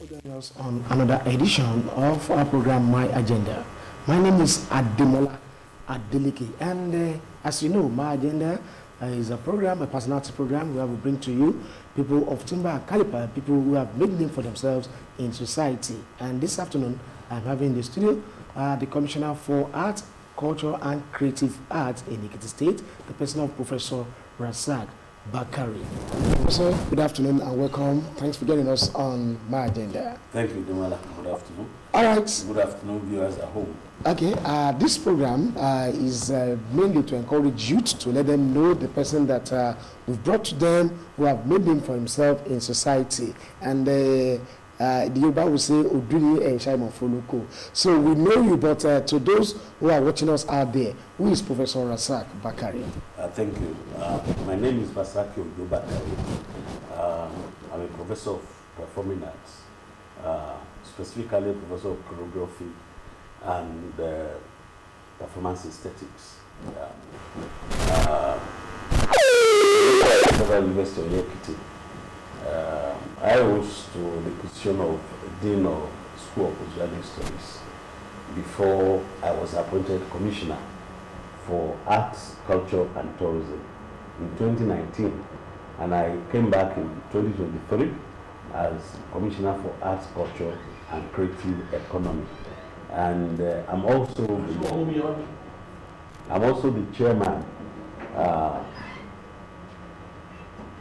Joining us on another edition of our program, My Agenda. My name is Ademola Adeleke, and as you know, My Agenda is a program, a personality program where we bring to you people of timber and caliber, people who have made name for themselves in society. And this afternoon, I'm having in the studio the Commissioner for Art, Culture and Creative Arts in Ekiti State, the person of Professor Razak Bakare. Professor, good afternoon and welcome. Thanks for joining us on My Agenda. Thank you, Demala. Good afternoon. All right. Good afternoon, viewers at home. Okay, this program is mainly to encourage youth to let them know the person that we've brought to them, who have made name for himself in society. And the Yoruba will say, Oduni and Shaimon Foloko. So we know you, but to those who are watching us out there, who is Professor Razak Bakare? Thank you. My name is Basaki Bakare. I'm a professor of performing arts, specifically a professor of choreography and performance aesthetics. University of Ekiti. I rose to the position of Dean of School of Postgraduate Studies before I was appointed Commissioner for Arts, Culture and Tourism in 2019, and I came back in 2023 as Commissioner for Arts, Culture and Creative Economy. And I'm also the chairman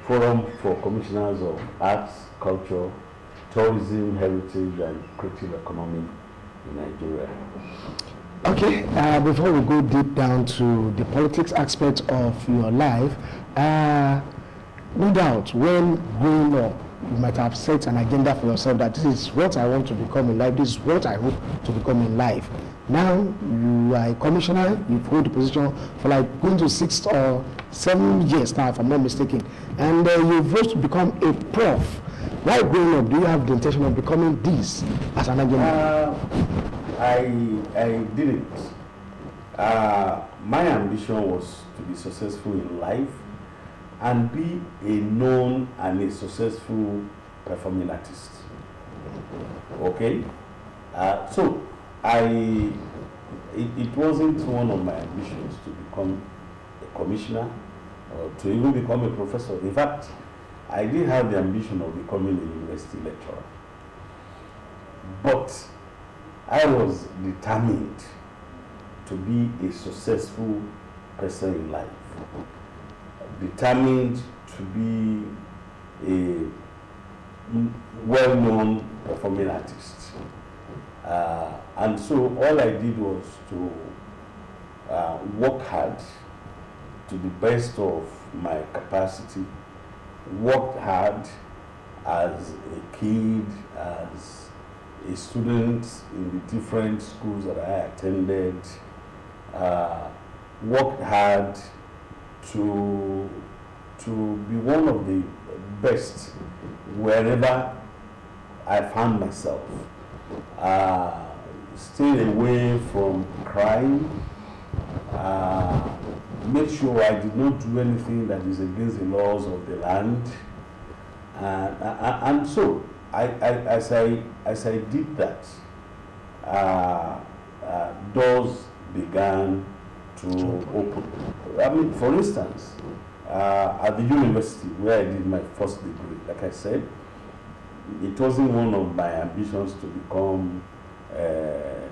Forum for Commissioners of Arts, Culture, Tourism, Heritage and Creative Economy in Nigeria. Okay, before we go deep down to the politics aspect of your life, no doubt when growing up, you might have set an agenda for yourself that this is what I want to become in life, this is what I hope to become in life. Now, you are a commissioner, you've held the position for like going to 6 or 7 years now, if I'm not mistaken, and you've rose to become a prof. While growing up, do you have the intention of becoming this as an agenda? I didn't. My ambition was to be successful in life and be a known and a successful performing artist. Okay? So it wasn't one of my ambitions to become a commissioner or to even become a professor. In fact, I did have the ambition of becoming a university lecturer. But I was determined to be a successful person in life, determined to be a well-known performing artist. And so all I did was to work hard to the best of my capacity, worked hard as a kid, as a student in the different schools that I attended, worked hard to be one of the best wherever I found myself. Stay away from crime, make sure I did not do anything that is against the laws of the land, and so as I did that, doors began to open. I mean, for instance, at the university where I did my first degree, like I said, it wasn't one of my ambitions to become a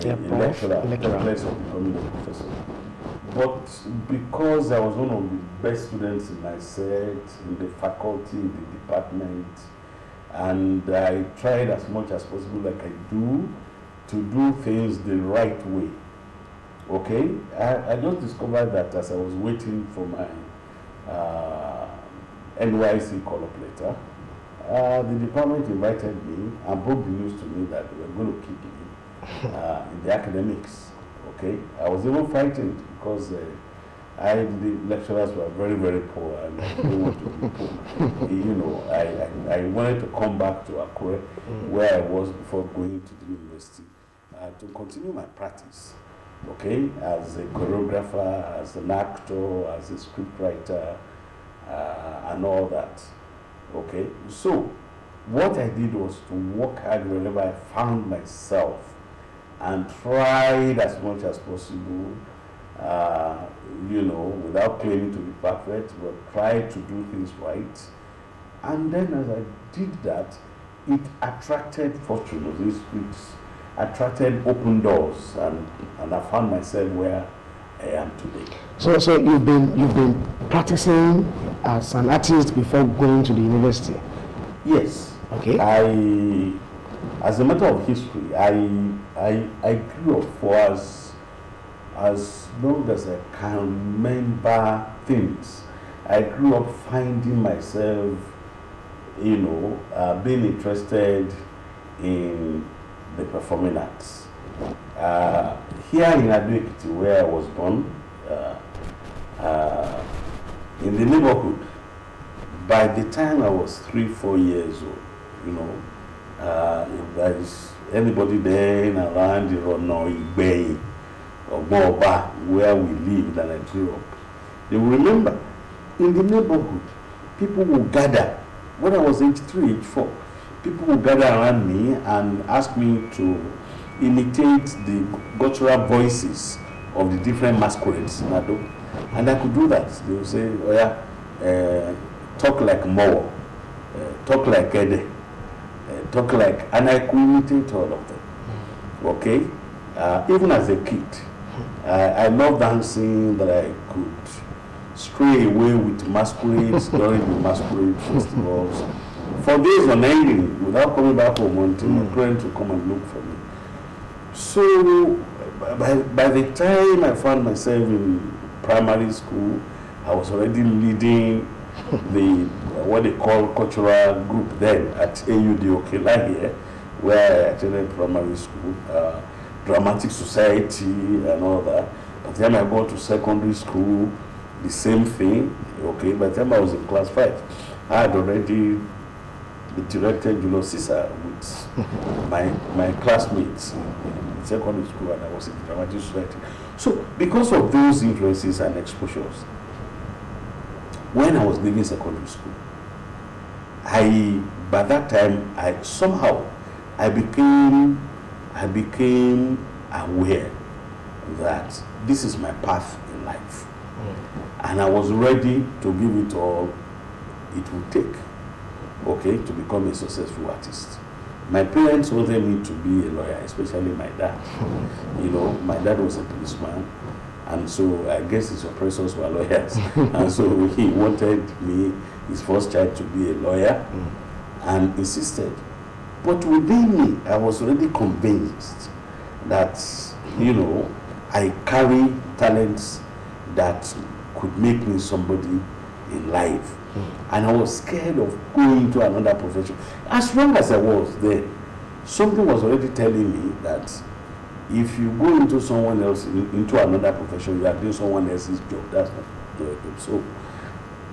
lecturer, place of becoming a professor. But because I was one of the best students in my set, in the faculty, in the department, and I tried as much as possible, like I do, to do things the right way. Okay? I just discovered that as I was waiting for my NYC call-up letter. The department invited me and broke the news to me that they were going to keep me in the academics. Okay, I was even frightened because the lecturers were very, very poor and I didn't want to be poor. You know, I wanted to come back to Akure, where I was before going to the university, to continue my practice. Okay, as a choreographer, as an actor, as a scriptwriter, and all that. Okay, so what I did was to work hard wherever I found myself and tried as much as possible, you know, without claiming to be perfect, but tried to do things right. And then as I did that, it attracted fortune. It attracted open doors, and I found myself where I am today. So you've been practicing as an artist before going to the university? Yes. Okay. As a matter of history, I grew up for as long as I can remember things. I grew up finding myself, you know, being interested in the performing arts. Here in Ekiti, where I was born, in the neighborhood, by the time I was 3-4 years old, you know, if there is anybody there around the Rono, Igbe, or Boba, where we lived and I grew up, they will remember in the neighborhood, people will gather. When I was age 3, age 4, people will gather around me and ask me to imitate the guttural voices of the different masquerades in Ado. And I could do that. They would say, oh yeah, talk like Mo, talk like Ede, talk like, and I could imitate all of them. Okay? Even as a kid, I love dancing, that I could stray away with masquerades during the masquerade festivals. For days on ending, without coming back home until my parents would come and look for me. So, by the time I found myself in primary school, I was already leading the what they call cultural group then at AUD Okela here, where I attended primary school, dramatic society and all that. By the time I got to secondary school, the same thing. Okay, by the time I was in class 5, I had already directed Julius Caesar with my classmates in secondary school, and I was in the dramatic society. So because of those influences and exposures, when I was leaving secondary school, by that time I became aware that this is my path in life, and I was ready to give it all it would take, okay, to become a successful artist. My parents wanted me to be a lawyer, especially my dad. You know, my dad was a policeman, and so I guess his oppressors were lawyers. And so he wanted me, his first child, to be a lawyer, and insisted. But within me, I was already convinced that, you know, I carry talents that could make me somebody in life. And I was scared of going into another profession. As long as I was there, something was already telling me that if you go into someone else, into another profession, you are doing someone else's job. That's not your job.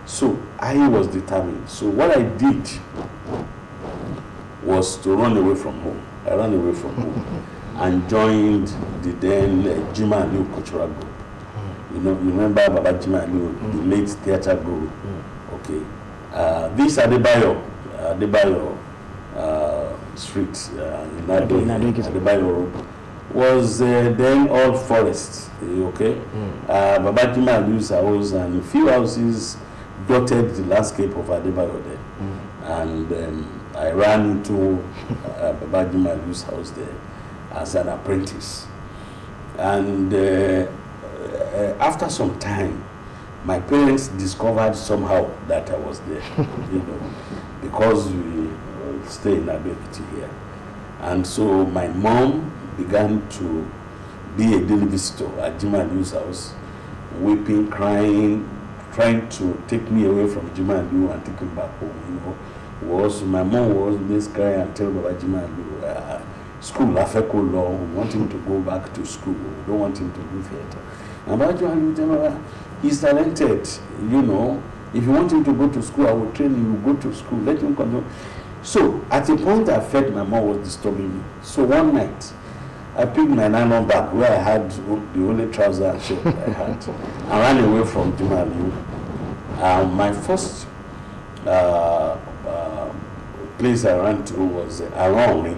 So I was determined. So what I did was to run away from home. I ran away from home and joined the then Jima Aliu Cultural Group. You know, you remember Baba Jima Aliu, the late theatre group. Okay. This Adebayo Street in Adebayo Road was then all forest. Okay. Baba Jima Aliu's house and a few houses dotted the landscape of Adebayo there. And I ran into Baba Jima Aliu's house there as an apprentice. And after some time, my parents discovered somehow that I was there, you know, because we stay in Ekiti here. And so my mom began to be a daily visitor at Jima Aliu's house, weeping, crying, trying to take me away from Jimandu and take me back home, was my mom was this guy and tell Baba Jimandu, school Afeko law, we want him to go back to school, we don't want him to do theater. And Baba Jimandu tell me, he's talented, if you want him to go to school, I will train him, you go to school, let him continue. So at a point I felt my mom was disturbing me. So one night, I picked my nylon bag where I had the only trouser and shirt I had. I ran away from Jumaliu. My first place I ran to was Aronli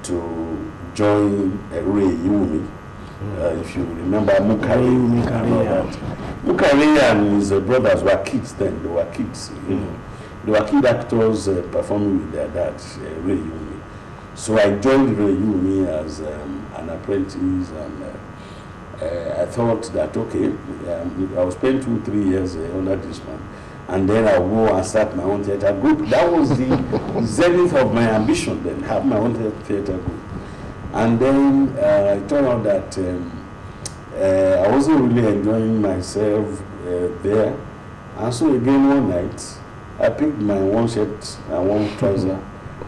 to join Ray Yumi. If you remember Mukare. Mukare and his brothers were kids then. They were kids. They were kid actors performing with their dad, Ray Yumi. So I joined Ray Yumi as an apprentice, and I thought that, okay, I was spend 2-3 years under this man, and then I'll go and start my own theater group. That was the zenith of my ambition then, have my own theater group. And then it turned out that I wasn't really enjoying myself there. And so again one night, I picked my one shirt and one trouser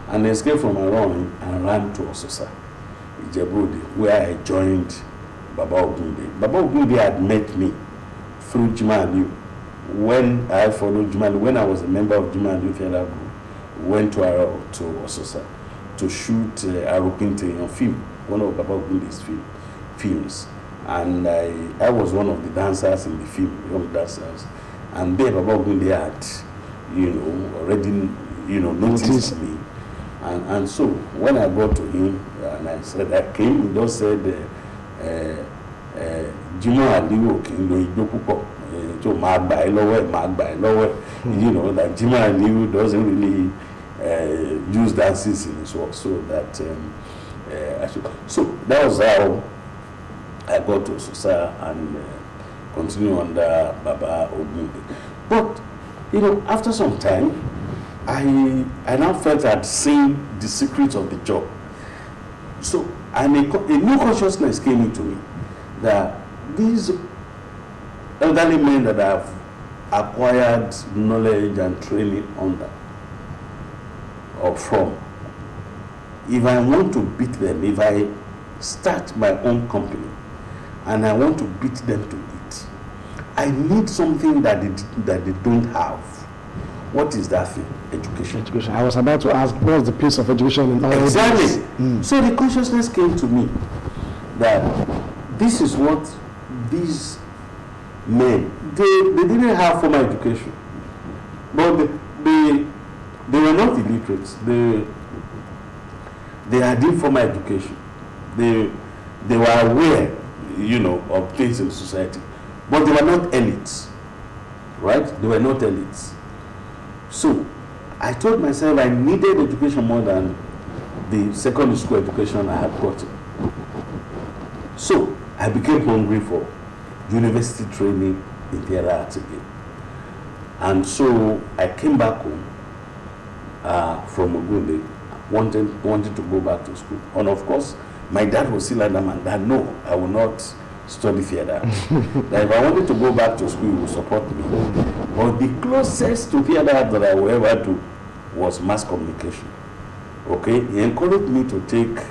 and escaped from Aron and ran to Ososa, Ijebu, where I joined Baba Ogunde. Baba Ogunde had met me through Jumaliu. When I followed Jumaliu, when I was a member of Jumaliu Theatre Group, went to Ososa to shoot Arupinte on film, one of Baba Ogunde's films. And I was one of the dancers in the film, young dancers. And there Baba Ogunde had, already, noticed me. And so when I got to him and I said, I came, he just said, Jimo Aliwo Kindo Ijokupo, to Magba Lowe, that Jimo Aliwo doesn't really use dances in his work, so that so that was how I got to Sosa and continue under Baba Ogunde. But after some time, I now felt I'd seen the secret of the job. So a new consciousness came into me that these elderly men that have acquired knowledge and training under or from, if I want to beat them, if I start my own company and I want to beat them to it, I need something that they don't have. What is that thing? Education. I was about to ask, what's the place of education in all Exactly. So the consciousness came to me that this is what these men, they didn't have formal education, but they were not illiterates. They had informal education. They were aware, of things in society, but they were not elites, right? They were not elites. So I told myself I needed education more than the secondary school education I had gotten. So I became hungry for university training in theatre arts again. And so I came back home from Ogunde, wanted to go back to school. And of course, my dad was still adamant that no, I will not study theatre. That if I wanted to go back to school, he would support me. But the closest to theatre that I will ever do was mass communication. Okay, he encouraged me to take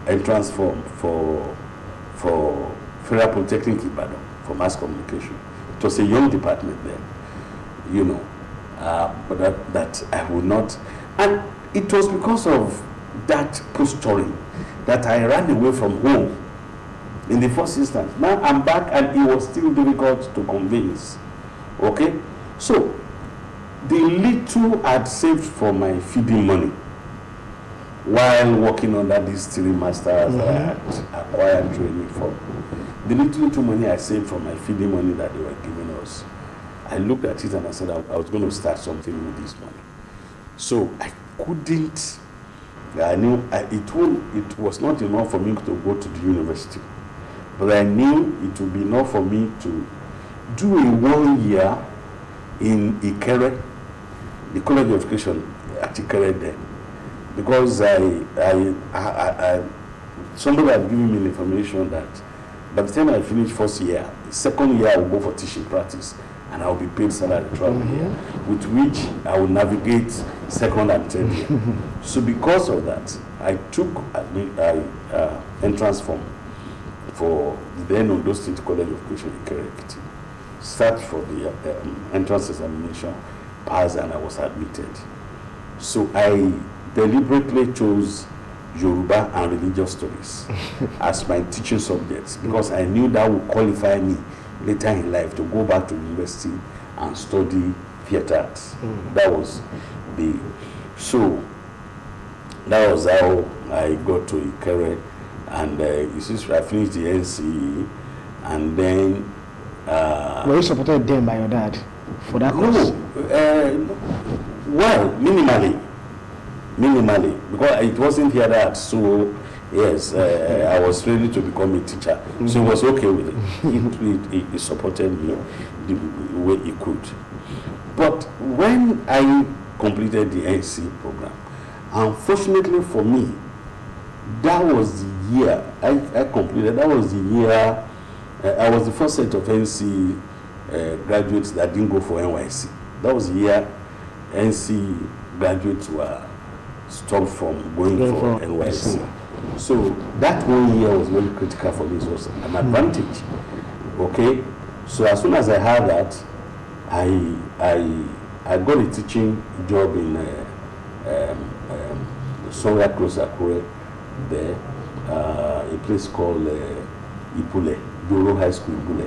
entrance form for Federal Polytechnic Ibadan for mass communication. It was a young department then, but that I would not. And it was because of that posturing that I ran away from home in the first instance. Now I'm back and it was still difficult to convince. Okay, so the little I'd saved for my feeding money while working under these 3 masters that I had acquired training from, the little money I saved from my feeding money that they were giving us, I looked at it and I said I was going to start something with this money. So I couldn't, I knew it was not enough for me to go to the university, but I knew it would be enough for me to do a 1 year in Ikere, the College of Education at Ikere then, because somebody had given me the information that by the time I finish first year, second year I will go for teaching practice, and I will be paid salary throughout the year, with which I will navigate second and third year. So because of that, I took entrance form for the then Ondo State College of Education in Ekiti. Sat for the entrance examination, passed, and I was admitted. So I deliberately chose Yoruba and religious studies as my teaching subjects, because I knew that would qualify me later in life to go back to university and study theatre arts. That was how I got to Ikere, and you see, I finished the NCE, and then were you supported then by your dad for that course? Well, minimally, because it wasn't theatre arts, so yes, I was ready to become a teacher, so he was okay with it. He supported me the way he could. But when I completed the NC program, unfortunately for me, that was the year I completed. That was the year I was the first set of NC graduates that didn't go for NYC. That was the year NC graduates were stopped from going for NYC. So that 1 year was very critical for me. It was an advantage. Okay, so as soon as I had that, I got a teaching job in somewhere close to Akure, there, a place called Ipule, Doro High School, Ipule,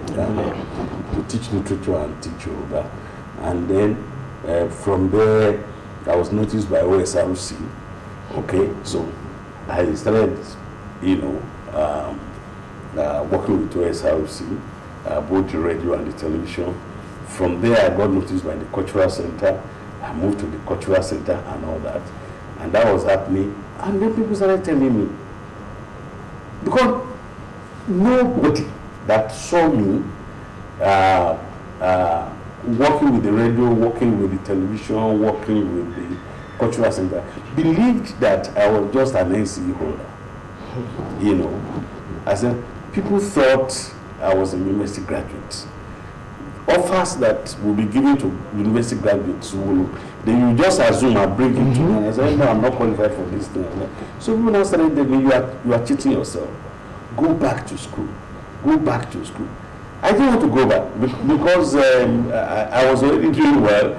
to teach literature and teach Yoruba. And then from there, I was noticed by OSRC. Okay, so I started, working with OSRC, both the radio and the television. From there, I got noticed by the cultural center. I moved to the cultural center and all that. And that was happening. And then people started telling me, because nobody that saw me working with the radio, working with the television, working with the cultural center, believed that I was just an NCE holder. I said, people thought I was a university graduate. Offers that will be given to university graduates they will just assume I bring it to me. And I said, no, I'm not qualified for this thing. So people now started telling me, you are cheating yourself. Go back to school. Go back to school. I didn't want to go back because I was already doing well.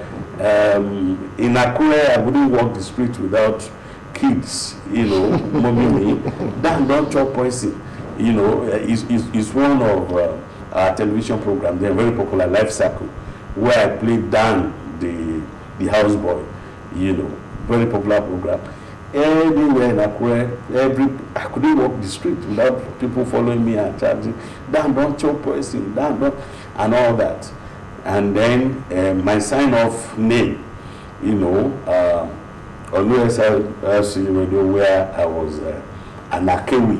In Akure, I wouldn't walk the street without kids, mobbing me. Don't chop poison, is one of our television programs. They're very popular, Life Circle, where I played Dan, the houseboy, very popular program. Anywhere in Akure, I couldn't walk the street without people following me and charging, don't chop poison, and all that. And then my sign-off name, on USLC Radio, where I was an Akewi,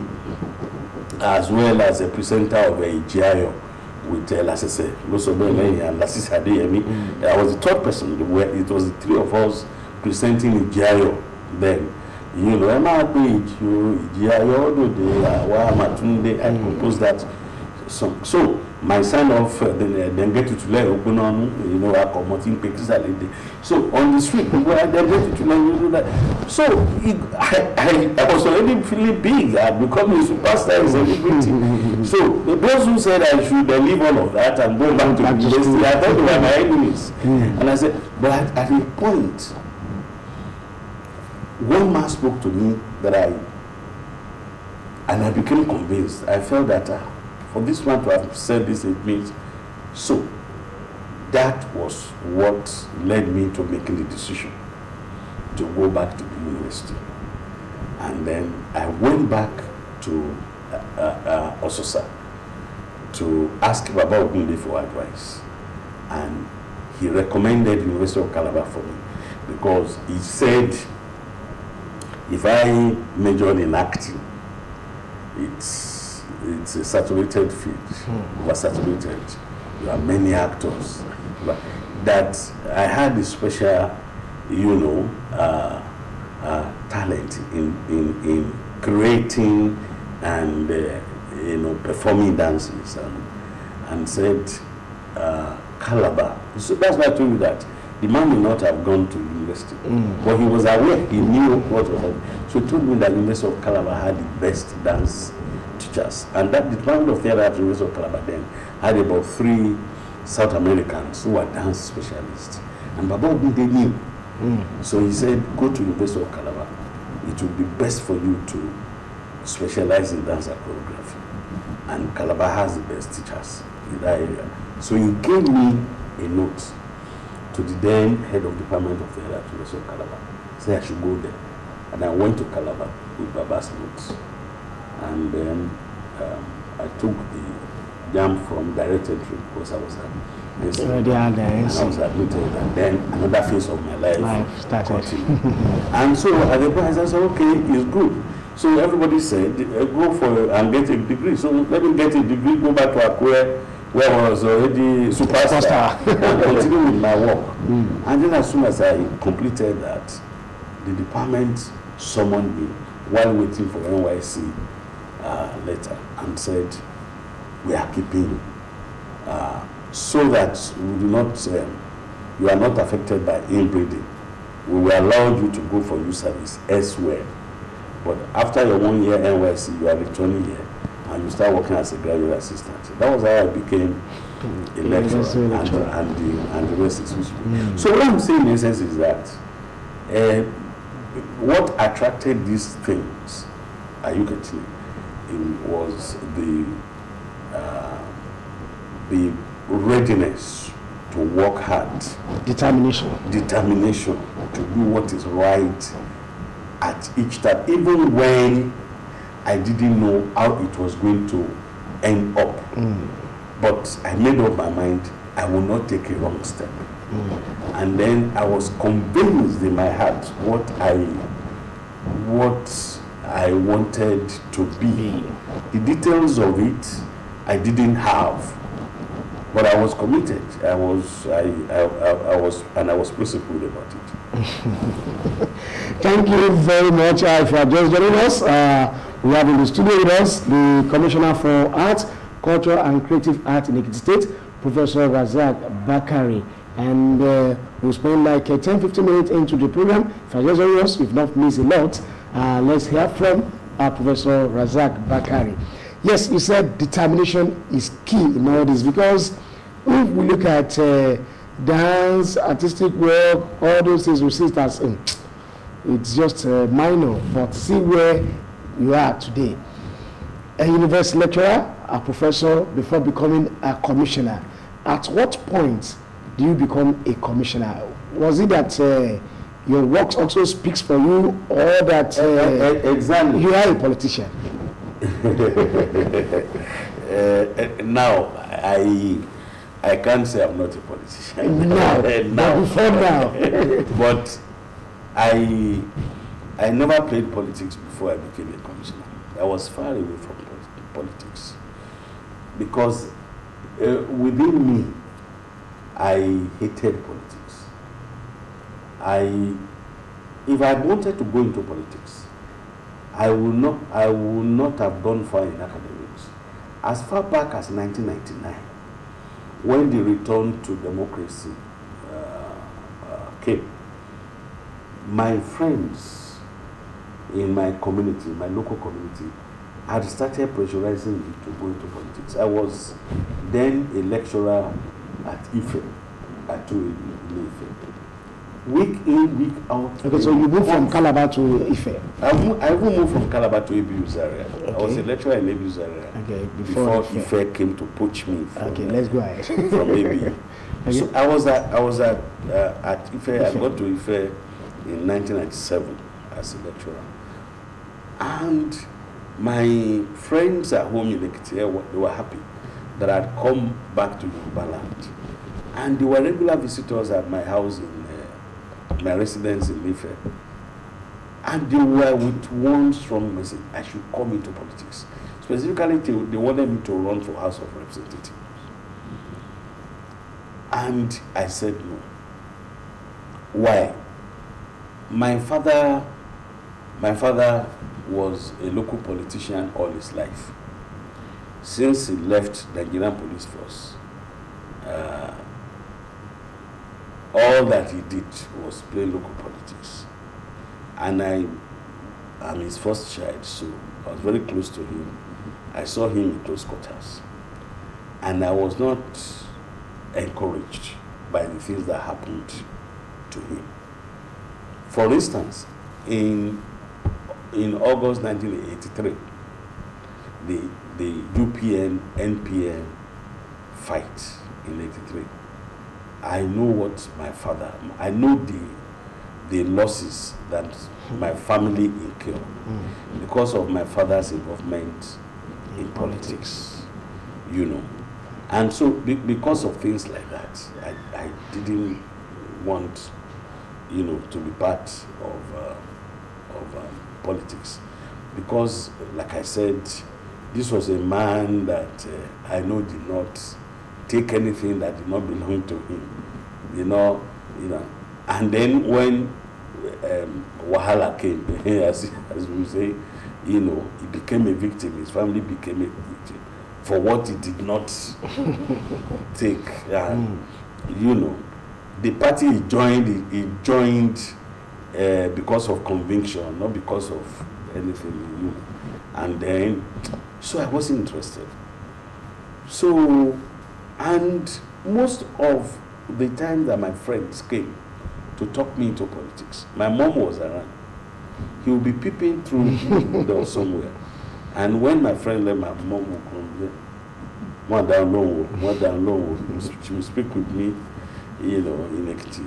as well as a presenter of a GIO with Lasese, Losobele and Lasisi Adeyemi. I was the third person, where it was the three of us presenting a GIO then. Emma Page, GIO, I composed that song. So my sign off, then get to learn open on, I promoting pictures. So on the street, then get to learn that. So I was already feeling big. I become a superstar in celebrity. So the those who said I should leave all of that and go back to the university, I thought they were my enemies. And I said, but at a point, one man spoke to me and I became convinced. I felt that for this man to have said this, it means so. That was what led me to making the decision to go back to the university. And then I went back to Ososa to ask Baba Ogunde for advice. And he recommended University of Calabar for me because he said, if I majored in acting, it's a saturated field. Oversaturated. There are many actors. But that I had a special, talent in creating and performing dances, and said, Calabar. So that's why I told you that the man may not have gone to university, but he was aware, he knew what was happening. So he told me that University of Calabar had the best dance teachers, and that the Department of Theatre at University of Calabar then had about 3 South Americans who were dance specialists, and Baba Obi, they knew. So he said, go to University of Calabar. It will be best for you to specialize in dance and choreography. And Calabar has the best teachers in that area. So he gave me a note to the then head of Department of Theatre at University of Calabar. Said I should go there. And I went to Calabar with Baba's notes. And then I took the jam from direct entry because I was I was admitted, and then another phase of my life started. And so at the point I said, okay, it's good. So everybody said, go for and get a degree. So let me get a degree, go back to Akure, where I was already superstar, and continue with my work. And then as soon as I completed that, the department summoned me while waiting for NYC letter and said, we are keeping you. So that we do not, you are not affected by inbreeding. We will allow you to go for youth service elsewhere. But after your 1 year NYC, you are returning here and you start working as a graduate assistant. That was how I became a lecturer and the rest is history. So what I'm saying in essence is that what attracted these things at Ekiti was the readiness to work hard, determination to do what is right at each time, even when I didn't know how it was going to end up. But I made up my mind I will not take a wrong step. And then I was convinced in my heart what I wanted to be. The details of it I didn't have, but I was committed. I was principled about it. Thank you very much. If you are just joining us, we have in the studio with us the Commissioner for Arts, Culture and Creative Art in Ekiti State, Professor Razak Bakare. And we'll spend like 10-15 minutes into the program. If you are just joining us, we've not missed a lot. Let's hear from Professor Razak Bakare. Yes, you said determination is key in all this, because if we look at dance, artistic work, all those things, we see it as it's just minor, but see where you are today. A university lecturer, a professor, before becoming a commissioner. At what point do you become a commissioner? Was it that your work also speaks for you, or that exactly you are a politician? Now, I can't say I'm not a politician. Now, before now. But I never played politics before I became a commissioner. I was far away from politics because within me, I hated politics. If I wanted to go into politics, I would not have gone far in academics. As far back as 1999, when the return to democracy came, my friends in my community, my local community, had started pressurizing me to go into politics. I was then a lecturer at Ife, at Ife. Week in, week out. Okay, so you moved from Calabar to Ife? I even moved from Calabar to Abu Zaria. Okay. I was a lecturer in Abu Zaria. Okay, before Ife came to poach me. Okay, let's go ahead. From Abu. Okay. So I was at Ife. I got to Ife in 1997 as a lecturer. And my friends at home in Ekiti, they were happy that I'd come back to Yoruba land. And they were regular visitors at my house in my residence in Ife. And they were with one strong message: I should come into politics. Specifically, they wanted me to run for House of Representatives. And I said no. Why? My father was a local politician all his life. since he left the Nigerian Police Force, all that he did was play local politics. And I'm his first child, so I was very close to him. I saw him in close quarters. And I was not encouraged by the things that happened to him. For instance, in August 1983, the UPN NPN fight in 83. I know what my father, I know the losses that my family incurred because of my father's involvement in politics, you know. And so because of things like that, I didn't want, you know, to be part of politics. Because, like I said, this was a man that I know did not take anything that did not belong to him, you know. And then when Wahala came, as we say, you know, he became a victim. His family became a victim for what he did not take. You know, the party he joined because of conviction, not because of anything, you know. And then, so I wasn't interested. So, and most of the time that my friends came to talk me into politics, my mom was around. He would be peeping through the door somewhere. And when my friend left, my mom would come, one down low, she would speak with me, you know, in Ekiti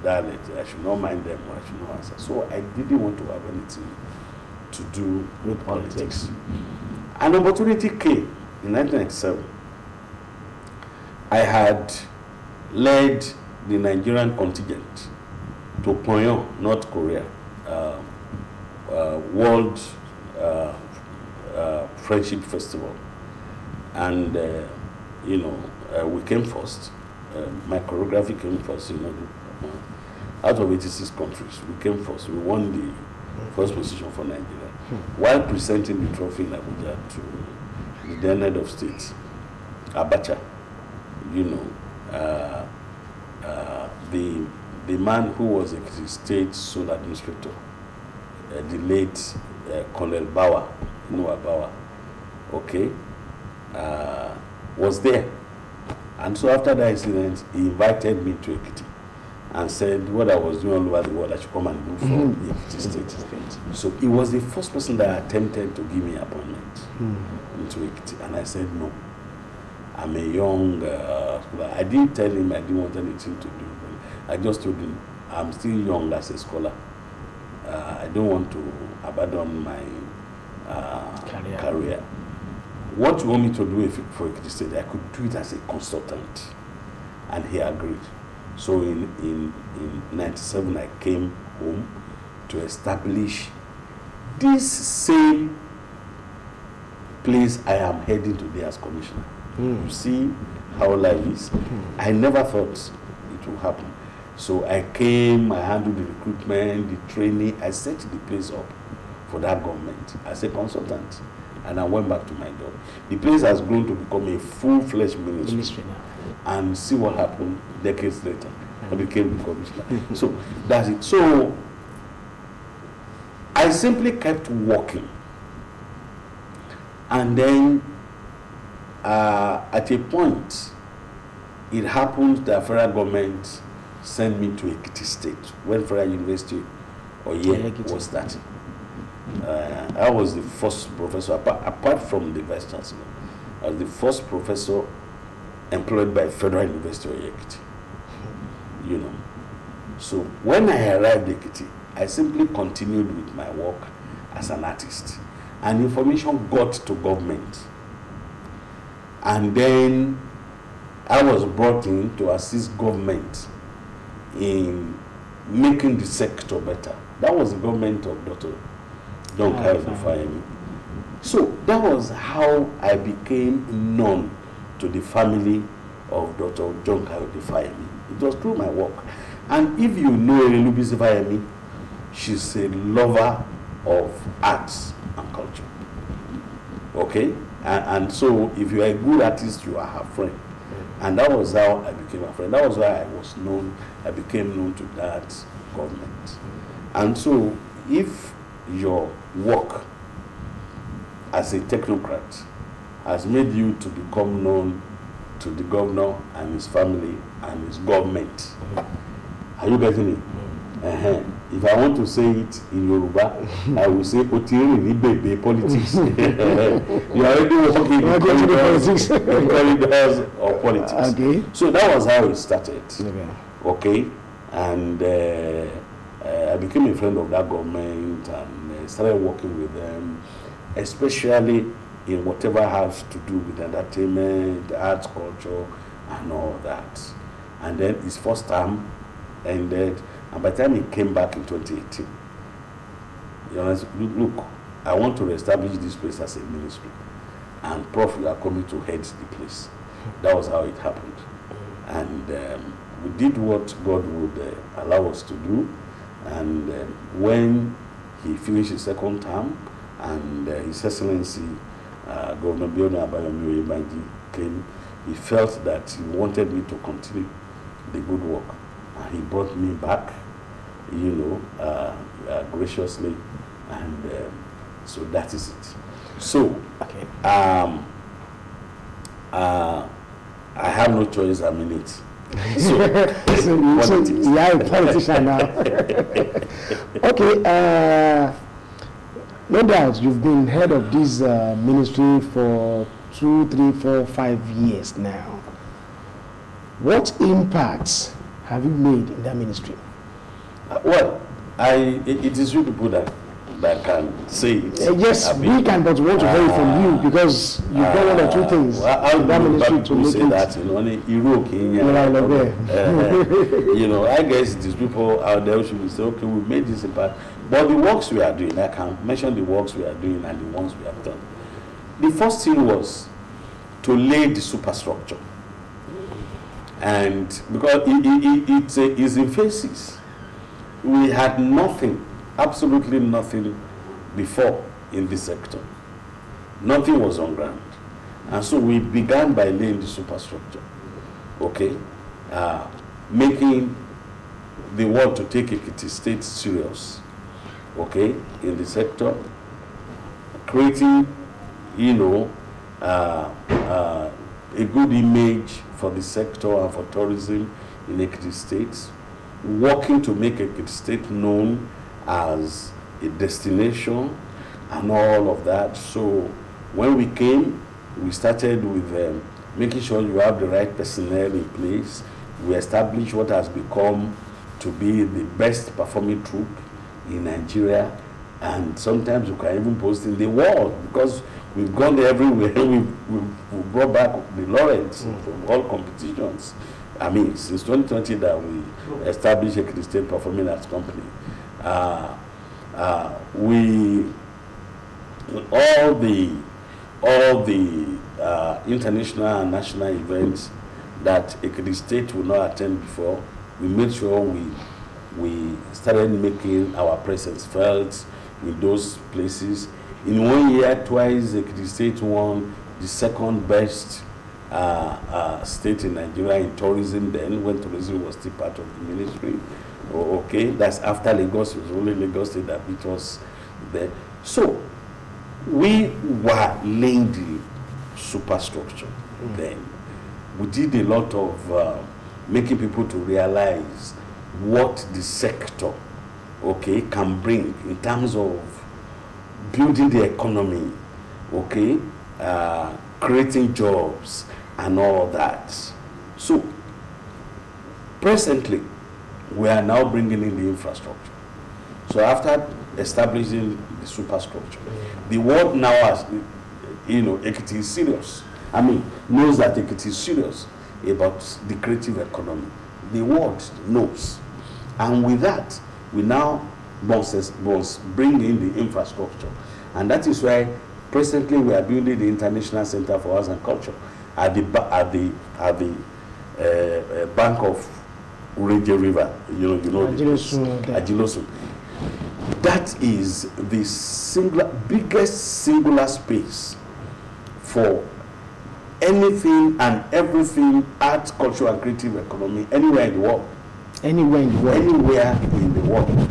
dialect. I should not mind them, or I should not answer. So I didn't want to have anything to do with politics. An opportunity came in 1997. I had led the Nigerian contingent to Pyongyang, North Korea, World Friendship Festival. And, you know, we came first. My choreography came first, you know. Out of 86 countries, we came first. We won the first position for Nigeria. While presenting the trophy in Abuja to the then head of state, Abacha, you know, the man who was a state sole administrator, the late Colonel Bauer, Noah Bauer, okay, was there. And so after that incident, he invited me to Ekiti and said what I was doing all over the world, I should come and do for the Ekiti state. So he was the first person that attempted to give me an appointment into Ekiti. And I said no. I'm a young, I didn't tell him I didn't want anything to do. I just told him I'm still young as a scholar. I don't want to abandon my career. What you want me to do for Ekiti State, I could do it as a consultant. And he agreed. So in 97, I came home to establish this same place I am heading today as commissioner. You see how life is. I never thought it would happen. So I came, I handled the recruitment, the training, I set the place up for that government as a consultant. And I went back to my job. The place has grown to become a full-fledged ministry. And see what happened decades later. I became the commissioner. So that's it. So I simply kept working. And then at a point, it happened that federal government sent me to Ekiti State when Federal University was starting. I was the first professor, apart from the vice chancellor, I was the first professor employed by Federal University of Ekiti. You know. So when I arrived at Ekiti, I simply continued with my work as an artist. And information got to government. And then I was brought in to assist government in making the sector better. That was the government of Dr. John Kayode. So that was how I became known to the family of Dr. John Kayode. It was through my work. And if you know Elubisi Fayemi, she's a lover of arts and culture. Okay? And so if you are a good artist, you are her friend. And that was how I became a friend. That was why I became known to that government. And so if your work as a technocrat has made you to become known to the governor and his family and his government, are you getting it? If I want to say it in Yoruba, I will say Otiri ni bebe politics. You are already working in corridors of politics. Okay. So that was how it started. Okay. And I became a friend of that government and started working with them, especially in whatever has to do with entertainment, arts, culture, and all that. And then his first term ended, and by the time he came back in 2018, you know, look, I want to reestablish this place as a ministry, and Prof, you are coming to head the place. That was how it happened. And we did what God would allow us to do, and when he finished his second term, and His Excellency Governor Biona Abayomi Oyebanji came, he felt that he wanted me to continue the good work. And he brought me back, you know, graciously, and so that is it. So, Okay. I have no choice, I'm in it. So, So you are a politician now. Okay. No doubt you've been head of this ministry for 2, 3, 4, 5 years now. What impacts have you made in that ministry? Well, it is you people that can say it. Yes, we can, but we want to hear it from you because you've done one or two things in that ministry to make say it. that, you know, you know, I guess these people out there should say, okay, we made this impact. But the works we are doing, I can mention the works we are doing and the ones we have done. The first thing was to lay the superstructure. And because it's in phases. We had nothing, absolutely nothing before in this sector. Nothing was on ground. And so we began by laying the superstructure, okay? Making the world to take Ekiti State serious, okay, in the sector, creating, you know, a good image for the sector and for tourism in Ekiti State, working to make Ekiti State known as a destination and all of that. So when we came, we started with making sure you have the right personnel in place. We established what has become to be the best performing troupe in Nigeria, and sometimes we can even post in the world because we've gone everywhere. We've brought back the laureates from all competitions. I mean, since 2020 that we established Ekiti State Performing Arts Company. We all the international and national events that Ekiti State will not attend before, we made sure we started making our presence felt in those places. In 1 year, twice Ekiti State won the second best state in Nigeria in tourism then, when tourism was still part of the ministry. Okay, that's after Lagos. It was only Lagos State that beat us there. So we were laying the superstructure then. We did a lot of making people to realize what the sector, okay, can bring in terms of building the economy, okay, creating jobs and all that. So presently, we are now bringing in the infrastructure. So after establishing the superstructure, the world now has, you know, Ekiti is serious. I mean, knows that Ekiti is serious about the creative economy. The world knows. And with that, we now must bring in the infrastructure. And that is why presently we are building the International Center for Arts and Culture at the bank of Ureje River, you know Ajilosun. That is the biggest singular space for anything and everything art, culture, and creative economy anywhere in the world. Anywhere in the world. Anywhere in the world.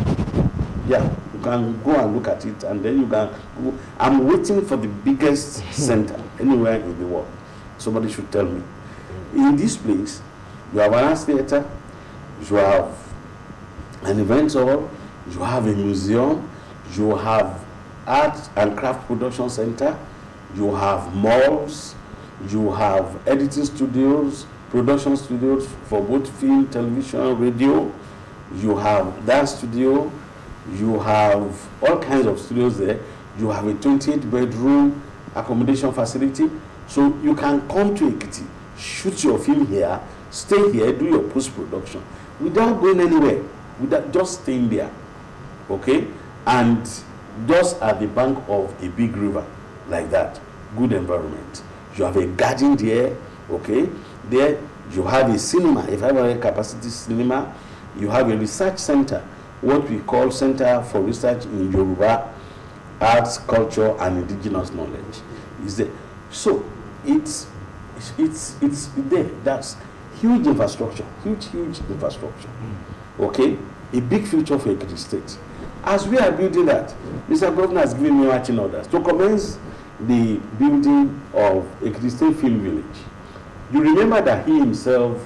Yeah, you can go and look at it, and then you can go. I'm waiting for the biggest center anywhere in the world. Somebody should tell me. In this place, you have an art theater, you have an event hall, you have a museum, you have art and craft production center, you have malls, you have editing studios, production studios for both film, television, radio, you have dance studio, you have all kinds of studios there, you have a 28-bedroom accommodation facility, so you can come to Ekiti, shoot your film here, stay here, do your post-production without going anywhere, without just staying there, okay? And just at the bank of a big river like that, good environment. You have a garden there, okay? There you have a cinema, a 500 capacity cinema. You have a research center, what we call Center for Research in Yoruba Arts, Culture, and Indigenous Knowledge. Is there? So it's there. That's huge infrastructure, huge infrastructure. Okay, a big future for Ekiti State. As we are building that, Mr. Governor has given me marching orders to commence the building of Ekiti State Film Village. You remember that he himself,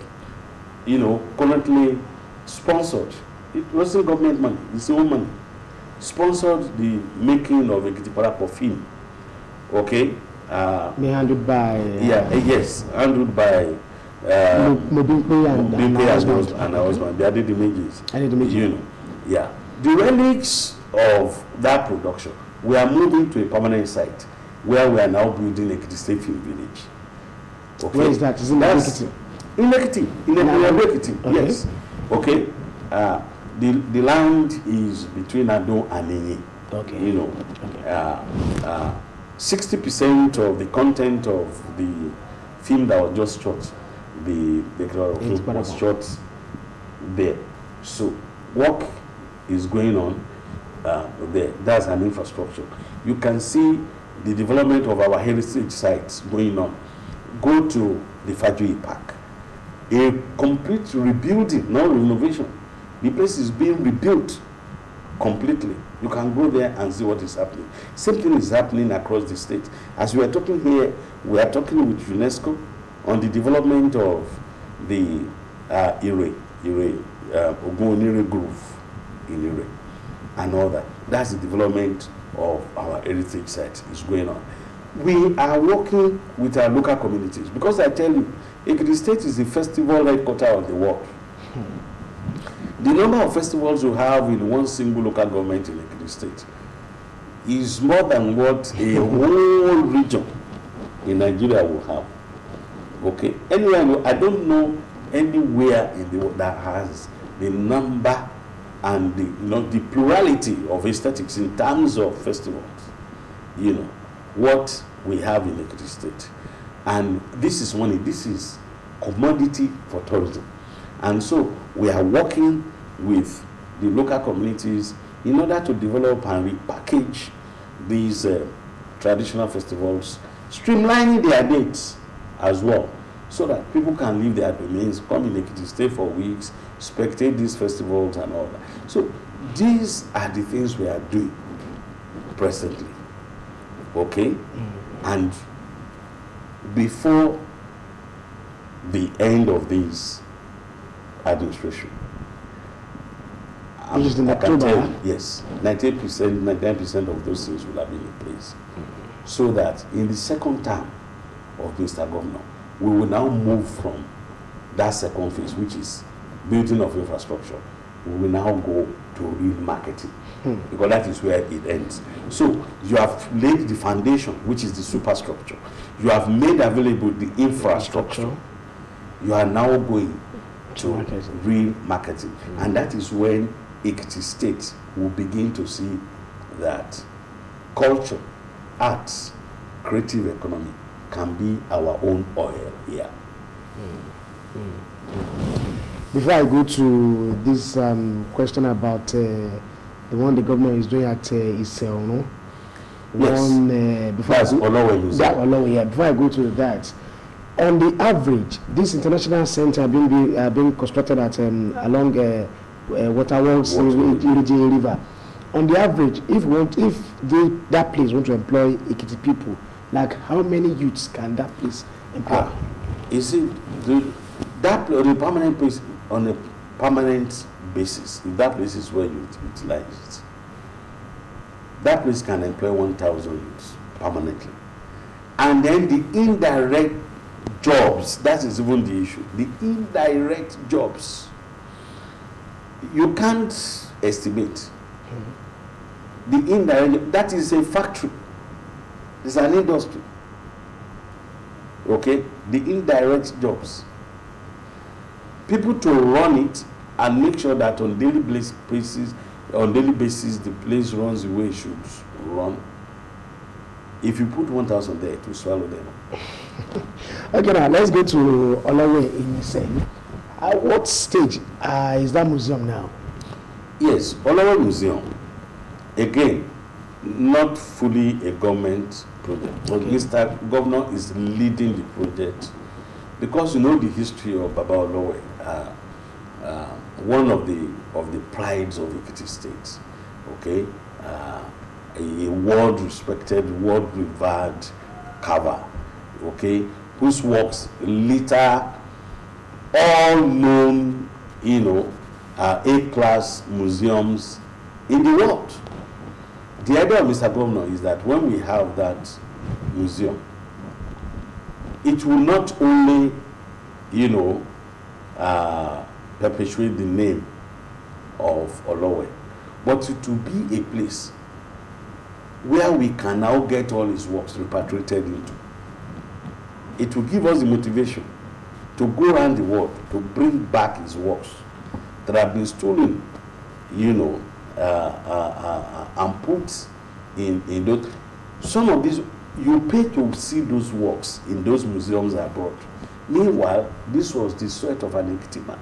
currently sponsored. It wasn't government money; it's his own money. Sponsored the making of Ekiti Parapor film. Okay. Handled by handled by Mobimpe and her husband. They did the images. Yeah. The relics of that production, we are moving to a permanent site where we are now building Ekiti State Film Village. Okay. Where is that? Is it in Ekiti? In Ekiti. In Ekiti. Okay. Yes. Okay. The land is between Ado and Inyi. Okay. Okay. 60% of the content of the film that was just shot, was shot there. So work is going on there. That's an infrastructure. You can see the development of our heritage sites going on. Go to the Fajui Park. A complete rebuilding, not renovation. The place is being rebuilt completely. You can go there and see what is happening. Same thing is happening across the state. As we are talking here, we are talking with UNESCO on the development of the Ogunonire Grove in Ire and all that. That's the development of our heritage site is going on. We are working with our local communities because I tell you, Ekiti State is the festival headquarters of the world. The number of festivals you have in one single local government in Ekiti State is more than what a whole region in Nigeria will have. Okay? Anyway, I don't know anywhere in the world that has the number and the plurality of aesthetics in terms of festivals. What we have in Ekiti State. And this is money, this is commodity for tourism. And so we are working with the local communities in order to develop and repackage these traditional festivals, streamlining their dates as well, so that people can leave their domains, come in Ekiti, stay for weeks, spectate these festivals and all that. So these are the things we are doing presently. Okay? And before the end of this administration, I can tell you, yes, 98%, 99% of those things will have been in place. So that in the second term of Mr. Governor, we will now move from that second phase, which is building of infrastructure. We will now go to real marketing, because that is where it ends. So you have laid the foundation, which is the superstructure. You have made available the infrastructure. You are now going to real marketing. And that is when Ekiti State will begin to see that culture, arts, creative economy can be our own oil here. Before I go to this question about the one the government is doing at Isel, Yes. Before That's Olowe Museum. That Olowe, yeah. Before I go to that, on the average, this international center being constructed at along Waterworks Iriji River. On the average, that place want to employ Ekiti people, like how many youths can that place employ? Is it the permanent place on a permanent basis? If that place is well utilized, that place can employ 1,000 youths permanently, and then the indirect jobs. That is even the issue. The indirect jobs you can't estimate. The indirect, that is a factory. It's an industry. Okay? The indirect jobs. People to run it and make sure that on daily basis, the place runs the way it should run. If you put 1,000 there, it will swallow them. Okay, now let's go to Olowe in Isen. At what stage is that museum now? Yes, Olowe Museum. Again, not fully a government project, but Mr. Governor is leading the project because you know the history of Baba Olowe, one of the prides of Ekiti State. Okay, a world-respected, world-revered carver. Okay, whose works later all known, A-class museums in the world. The idea of Mr. Governor is that when we have that museum, it will not only, perpetuate the name of Olowe, but it will be a place where we can now get all his works repatriated into. It will give us the motivation to go around the world to bring back his works that have been stolen, and put in those. Some of these, you pay to see those works in those museums abroad. Meanwhile, this was the sweat of an Ekiti man.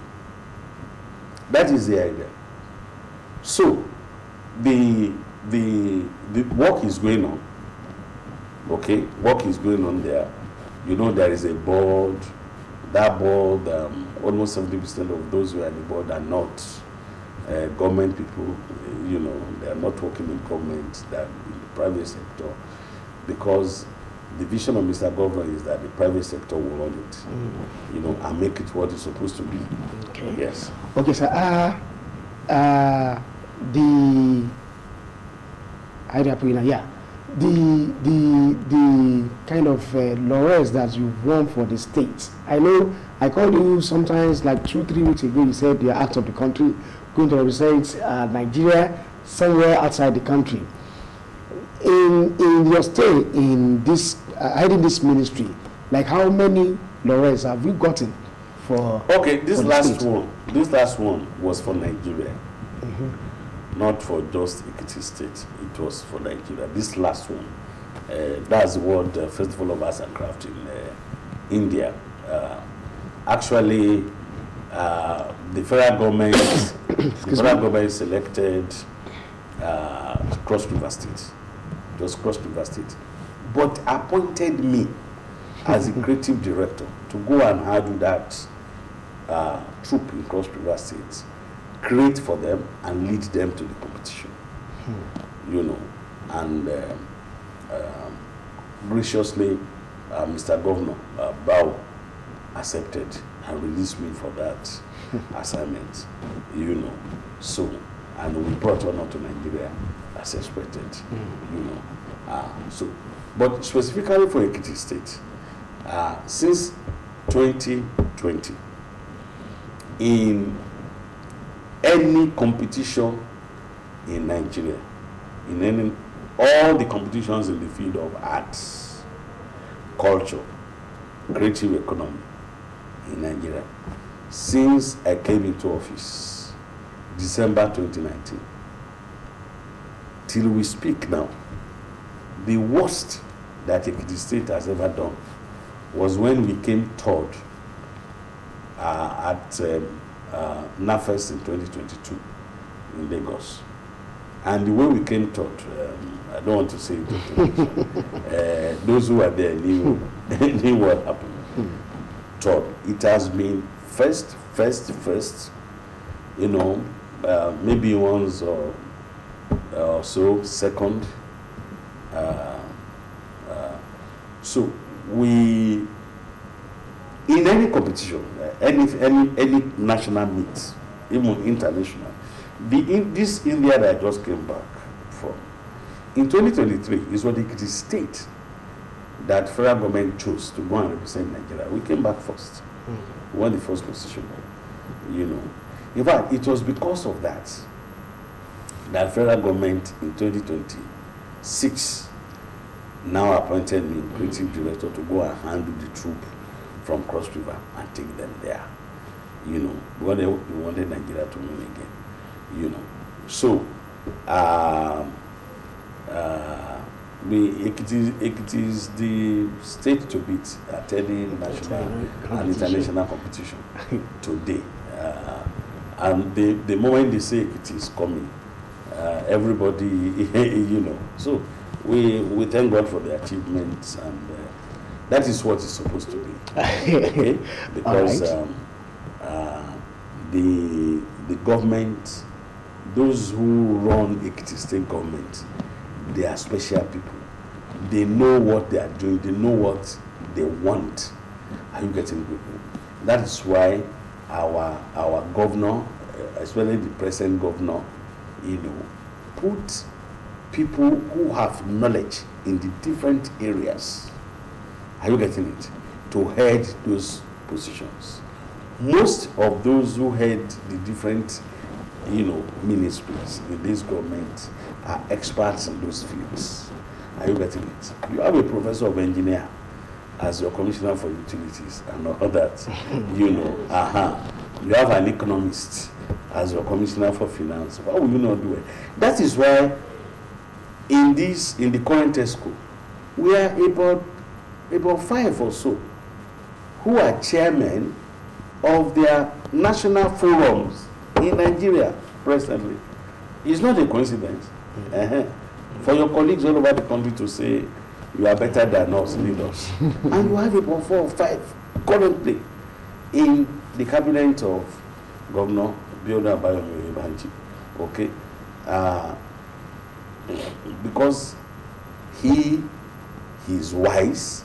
That is the idea. So, the work is going on. Okay, work is going on there. There is a board. That board, almost 70% of those who are on the board are not government people. They are not working in government, they are in the private sector, because the vision of Mr. Governor is that the private sector will run it, and make it what it's supposed to be. Okay. Yes. Okay, sir. The kind of laurels that you've won for the state. I know I called you sometimes like 2-3 weeks ago. You said you're out of the country, going to represent Nigeria somewhere outside the country. In your stay in this heading this ministry, like how many laurels have you gotten for? Okay, this for last one was for Nigeria. Not for just Ekiti State. It was for Nigeria. This last one, that's the World Festival of Arts and Craft in India. Actually, the federal government selected Cross River State. It was Cross River State, but appointed me as the creative director to go and handle that troop in Cross River State, create for them and lead them to the competition. And graciously, Mr. Governor Bao accepted and released me for that assignment. So, and we brought honor to Nigeria as expected. But specifically for Ekiti State, since 2020, in any competition in Nigeria, all the competitions in the field of arts, culture, creative economy in Nigeria, since I came into office, December 2019, till we speak now, the worst that Ekiti State has ever done was when we came third at NAFES in 2022 in Lagos. And the way we came third, I don't want to say it. Those who are there knew, knew what happened. Third, it has been first, you know, maybe once or so, second. So we, in any competition, any national meet, even international, this India that I just came back from, in 2023 is what Ekiti State that federal government chose to go and represent Nigeria. We came back first. We won the first position, you know. In fact, it was because of that federal government in 2026 now appointed me creative director to go and handle the troop from Cross River and take them there, you know, because they wanted Nigeria to win again, you know. So, Ekiti is the state to beat attending national and international competition today. And the moment they say Ekiti is coming, everybody, you know. So we thank God for the achievements, and that is what it's supposed to be. Okay? Because the government, those who run Ekiti State government, they are special people. They know what they are doing. They know what they want. Are you getting people? That is why our governor, especially the present governor, you know, put people who have knowledge in the different areas. Are you getting it? To head those positions. Most of those who head the different, you know, ministries in this government are experts in those fields. Are you getting it? You have a professor of engineer as your commissioner for utilities and all that, you know. You have an economist as your commissioner for finance. Why will you not do it? That is why in the current ESCO, we are about 5 or so who are chairmen of their national forums in Nigeria presently. It's not a coincidence. For your colleagues all over the country to say you are better than us, lead us. And you have about 4 or 5 currently in the cabinet of Governor Bioda Bayomi Banji. Okay? Because he is wise,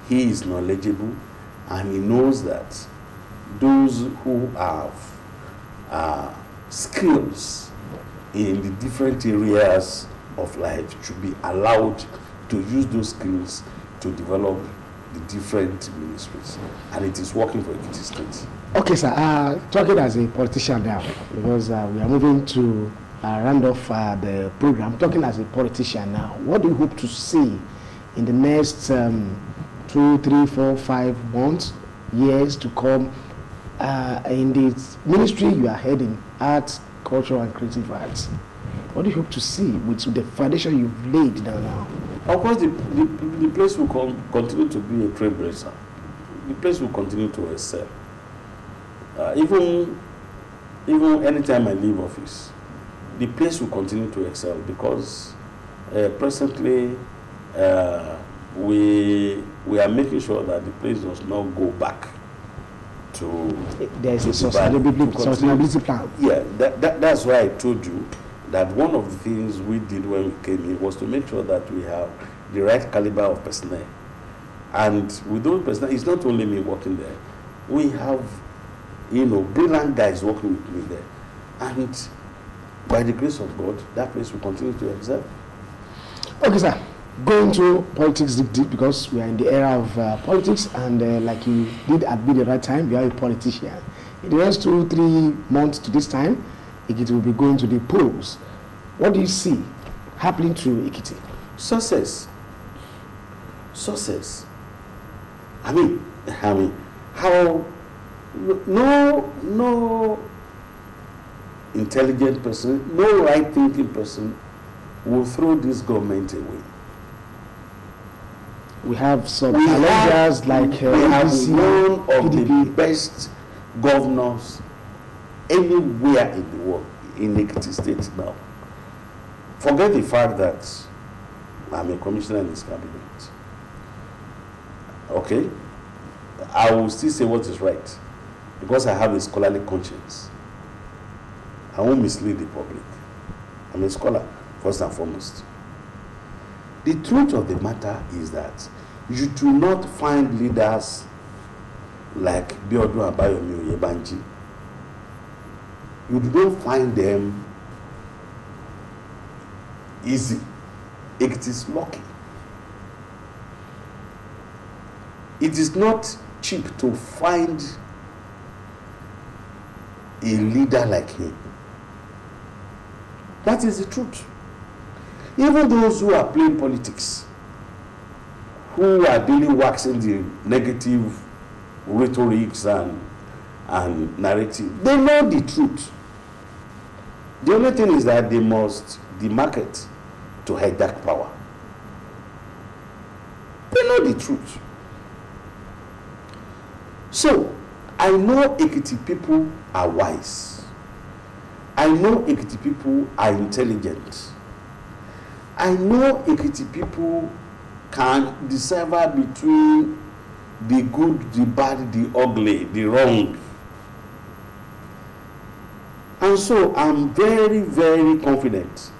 he is knowledgeable, and he knows that those who have skills in the different areas of life should be allowed to use those skills to develop the different ministries, and it is working for Ekiti State. Okay, sir. Talking as a politician now, because we are moving to round off the program. Talking as a politician now, what do you hope to see in the next 2, 3, 4, 5 months, years to come in the ministry you are heading, arts, culture, and creative arts? What do you hope to see with the foundation you've laid down now? Of course, the place will continue to be a trailblazer. The place will continue to excel. Even anytime I leave office, the place will continue to excel because presently we are making sure that the place does not go back to. There is a sustainability plan. Yeah, that's why I told you that one of the things we did when we came in was to make sure that we have the right caliber of personnel. And with those personnel, it's not only me working there. We have, you know, brilliant guys working with me there. And by the grace of God, that place will continue to excel. Okay, sir. Going to politics deep because we are in the era of politics, and like you did at the right time, you are a politician. In the next 2, 3 months to this time, Ekiti will be going to the polls. What do you see happening to Ekiti? Success. I mean, how no intelligent person, no right-thinking person will throw this government away. We have some challenges like we have one of the best governors anywhere in the world in Ekiti State now. Forget the fact that I'm a commissioner in his cabinet. Okay? I will still say what is right because I have a scholarly conscience. I won't mislead the public. I'm a scholar, first and foremost. The truth of the matter is that you do not find leaders like Biodun Abayomi Oyebanji. You do not find them easy. It is lucky. It is not cheap to find a leader like him. That is the truth. Even those who are playing politics, who are daily waxing the negative rhetorics and narrative, they know the truth. The only thing is that they must demarcate to hijack power. They know the truth. So, I know Ekiti people are wise. I know Ekiti people are intelligent. I know Ekiti people can decipher between the good, the bad, the ugly, the wrong. And so I'm very, very confident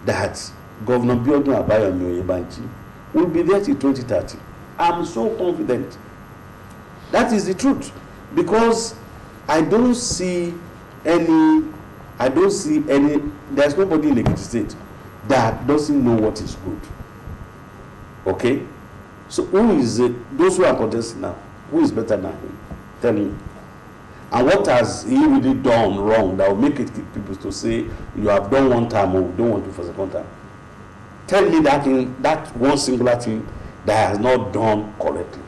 that Governor Biodun Abayomi Oyebanji will be there till 2030. I'm so confident. That is the truth. Because I don't see any, there's nobody in Ekiti State that doesn't know what is good. Okay? So who is it? Those who are contesting now, who is better than him? Tell me. And what has he really done wrong that will make it people to say, you have done one time or we don't want to for second time? Tell me that thing, that one singular thing that has not done correctly.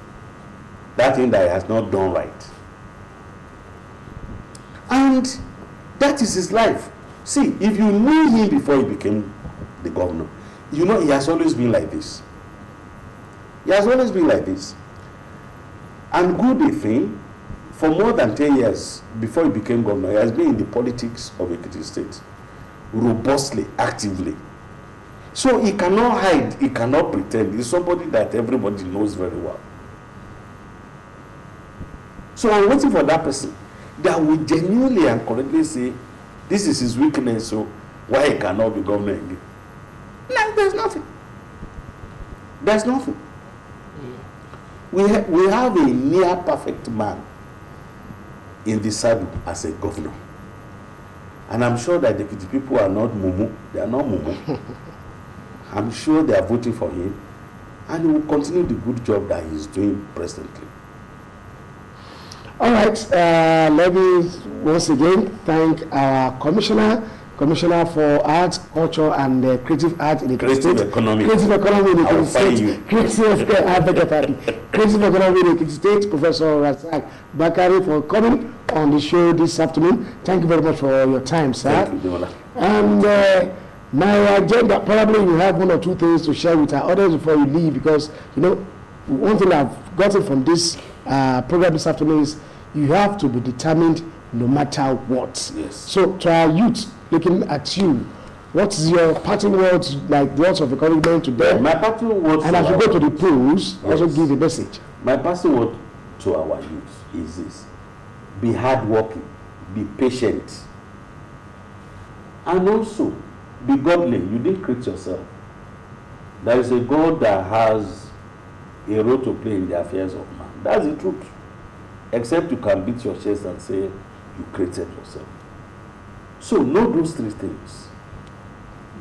That thing that has not done right. And that is his life. See, if you knew him before he became the governor, you know he has always been like this. He has always been like this. And good a thing, for more than 10 years before he became governor, he has been in the politics of Ekiti State, robustly, actively. So he cannot hide, he cannot pretend. He's somebody that everybody knows very well. So I'm waiting for that person that will genuinely and correctly say, this is his weakness, so why he cannot be governor again? No, there's nothing. There's nothing. We have a near perfect man in the saddle as a governor. And I'm sure that the Ekiti people are not mumu. They are not mumu. I'm sure they are voting for him. And he will continue the good job that he's doing presently. All right, let me once again thank our commissioner for Arts, Culture, and Creative Art in the Creative Economy. Creative Economy in the Ekiti State. Creative Economy in the Ekiti State, Professor Razak Bakare, for coming on the show this afternoon. Thank you very much for your time, sir. Thank you, Demola. And my agenda, probably you have one or two things to share with our audience before you leave, because, you know, one thing I've gotten from this program this afternoon is you have to be determined no matter what. Yes. So to our youth looking at you, what's your parting words, like words of encouragement to them? My parting words, and as you go to the polls, yes, also give a message. My parting word to our youth is this: be hardworking, be patient, and also be godly. You didn't create yourself. There is a God that has a role to play in the affairs of man. That's the truth. Except you can beat your chest and say you created yourself. So know those three things.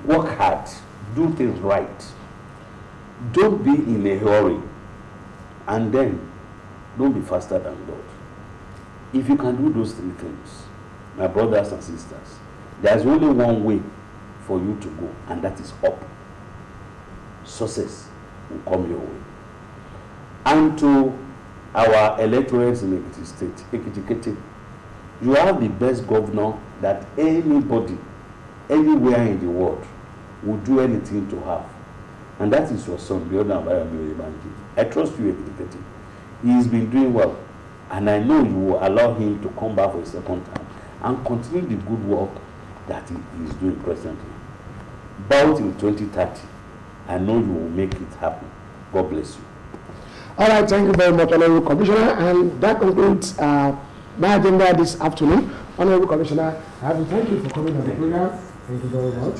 Work hard, do things right. Don't be in a hurry, and then don't be faster than God. If you can do those three things, my brothers and sisters, there's only one way for you to go, and that is up. Success will come your way. And to our electorates in Ekiti State, Ekiti, you have the best governor that anybody, anywhere in the world, would do anything to have. And that is your son, Biodun Abayomi Oyebanji. I trust you, Ekiti. He has been doing well. And I know you will allow him to come back for a second time and continue the good work that he is doing presently. bow till 2030. I know you will make it happen. God bless you. All right, thank you very much, Honorable Commissioner, and that concludes my agenda this afternoon. Honorable Commissioner, I have to thank you for coming on the program. Thank you very much.